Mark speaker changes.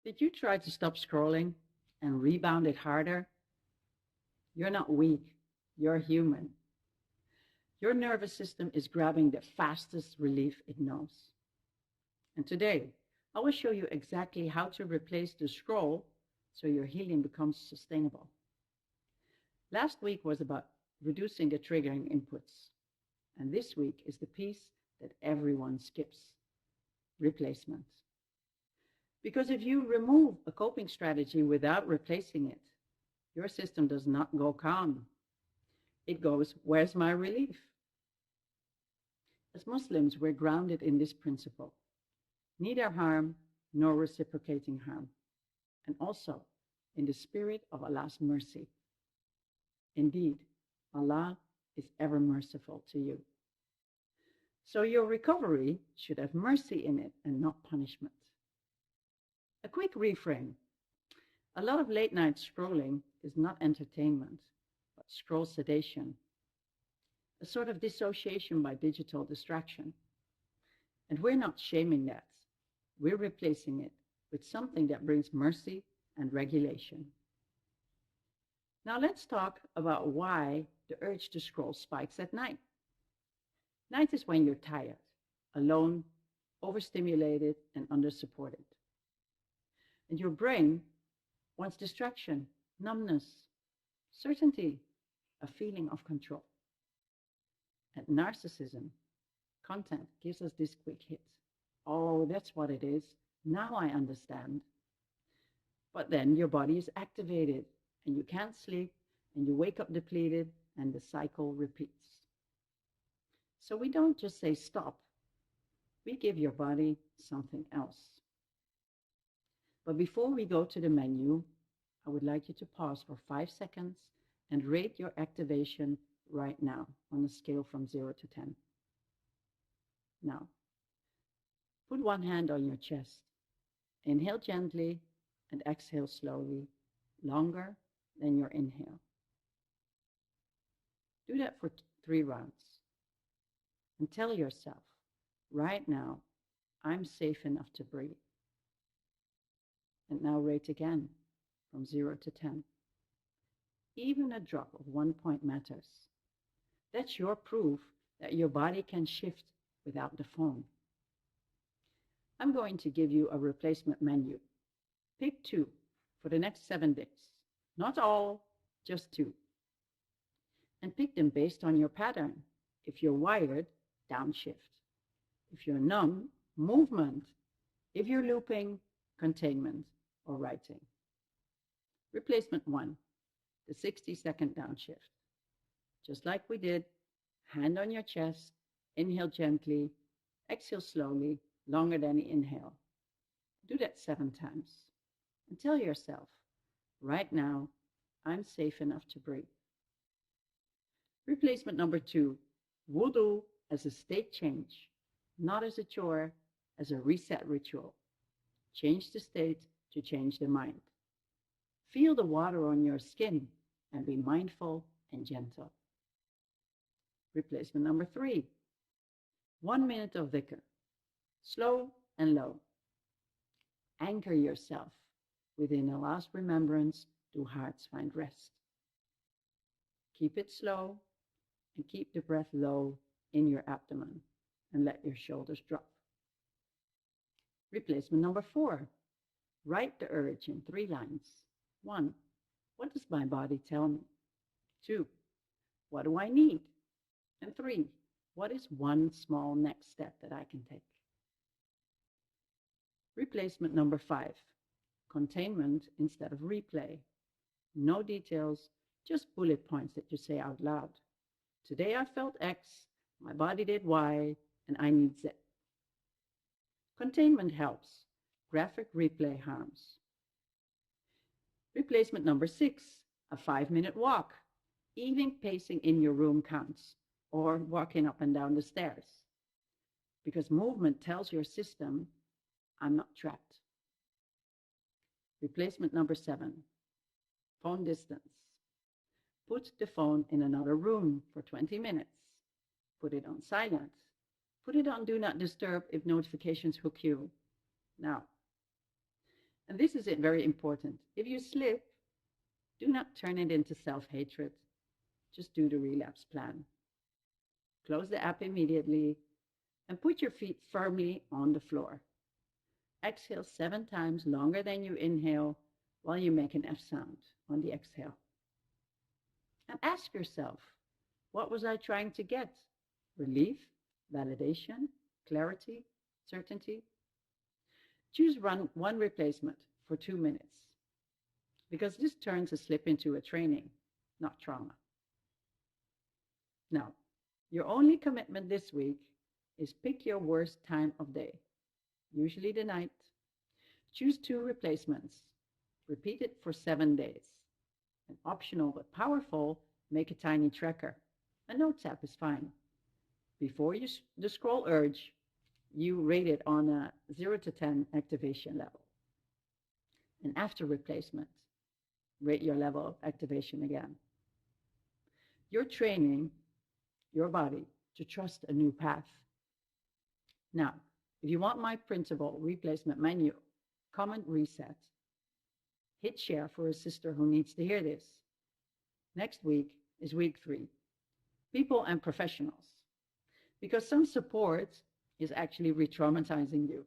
Speaker 1: Did you try to stop scrolling and rebound it harder? You're not weak, you're human. Your nervous system is grabbing the fastest relief it knows. And today, I will show you exactly how to replace the scroll so your healing becomes sustainable. Last week was about reducing the triggering inputs, and this week is the piece that everyone skips: replacement. Because if you remove a coping strategy without replacing it, your system does not go calm. It goes, where's my relief? As Muslims, we're grounded in this principle: neither harm nor reciprocating harm, and also in the spirit of Allah's mercy. Indeed, Allah is ever merciful to you. So your recovery should have mercy in it and not punishment. A quick reframe. A lot of late night scrolling is not entertainment, but scroll sedation, a sort of dissociation by digital distraction. And we're not shaming that. We're replacing it with something that brings mercy and regulation. Now let's talk about why the urge to scroll spikes at night. Night is when you're tired, alone, overstimulated, and undersupported. And your brain wants distraction, numbness, certainty, a feeling of control. And narcissism, content gives us this quick hit. Oh, that's what it is. Now I understand. But then your body is activated and you can't sleep and you wake up depleted and the cycle repeats. So we don't just say stop. We give your body something else. But before we go to the menu, I would like you to pause for 5 seconds and rate your activation right now on a scale from 0 to 10. Now, put one hand on your chest. Inhale gently and exhale slowly, longer than your inhale. Do that for 3 rounds. And tell yourself, right now, I'm safe enough to breathe. And now rate again from 0 to 10. Even a drop of 1 point matters. That's your proof that your body can shift without the phone. I'm going to give you a replacement menu. Pick 2 for the next 7 days. Not all, just 2. And pick them based on your pattern. If you're wired, downshift. If you're numb, movement. If you're looping, containment or writing. Replacement 1, the 60-second downshift. Just like we did, hand on your chest, inhale gently, exhale slowly, longer than the inhale. Do that 7 times. And tell yourself, right now, I'm safe enough to breathe. Replacement number 2, wudu as a state change, not as a chore, as a reset ritual. Change the state to change the mind. Feel the water on your skin and be mindful and gentle. Replacement number 3, 1 minute of dhikr, slow and low. Anchor yourself within Allah's remembrance. Do hearts find rest. Keep it slow and keep the breath low in your abdomen and let your shoulders drop. Replacement number 4, write the urge in 3 lines. 1, what does my body tell me? 2, what do I need? And 3, what is one small next step that I can take? Replacement number 5, containment instead of replay. No details, just bullet points that you say out loud. Today I felt X, my body did Y, and I need Z. Containment helps. Graphic replay harms. Replacement number 6, a 5-minute walk. Even pacing in your room counts, or walking up and down the stairs. Because movement tells your system, I'm not trapped. Replacement number 7, phone distance. Put the phone in another room for 20 minutes. Put it on silent. Put it on do not disturb if notifications hook you. Now, And this is very important. If you slip, do not turn it into self-hatred. Just do the relapse plan. Close the app immediately and put your feet firmly on the floor. Exhale 7 times longer than you inhale while you make an F sound on the exhale. And ask yourself, what was I trying to get? Relief, validation, clarity, certainty? Choose one replacement for 2 minutes, because this turns a slip into a training, not trauma. Now, your only commitment this week is pick your worst time of day, usually the night. Choose 2 replacements. Repeat it for 7 days. And optional but powerful, make a tiny tracker. A notes app is fine. Before the scroll urge, you rate it on a 0 to 10 activation level. And after replacement, rate your level of activation again. You're training your body to trust a new path. Now, if you want my printable replacement menu, comment reset. Hit share for a sister who needs to hear this. Next week is week 3, people and professionals, because some support is actually re-traumatizing you.